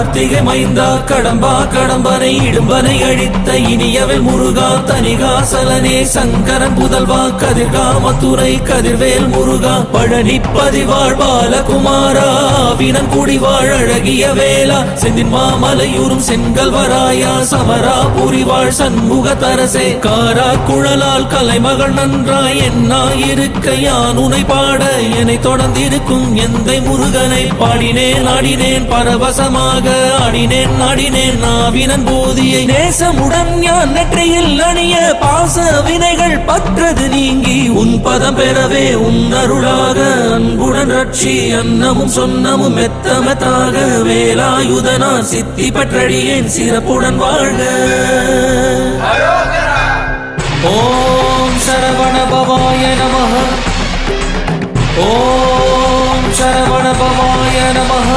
கார்த்திகை மைந்தா கடம்பா கடம்பனை இடும்பனை அழித்த இனியவள் முருகா தனிகாசலனே சங்கரன் புதல்வா கதிர்காமத்துறை கதிர்வேல் முருகா பழனி பதிவாழ் பாலகுமாரா வினன் குடிவாழ் அழகிய வேளா செந்தின் மாமலையூரும் செங்கல்வராயா சமரா புரிவாழ் சண்முக தரசே காரா குழலால் கலைமகள் நன்றாய் என்னாயிருக்க யான் உனை பாட என்னை தொடர்ந்திருக்கும் எந்தை முருகனை பாடினேன் ஆடினேன் பரவசமாக ஆடினேன் ஆடினேன் நாவினன் போதியை நேசமுடன் யான் நெற்றியில் அணிய பாச வினைகள் பற்றது நீங்கி உன் பதம் பெறவே உன் அருளாக அன்புடன் ரட்சி அன்னமும் சொன்னமும் மெத்தமெத்தாக வேலாயுதனா சித்தி பற்றடியேன் சிறப்புடன் வாழ்க. ஓம் சரவண பவாய நமः. ஓம் சரவண பவாய நமः.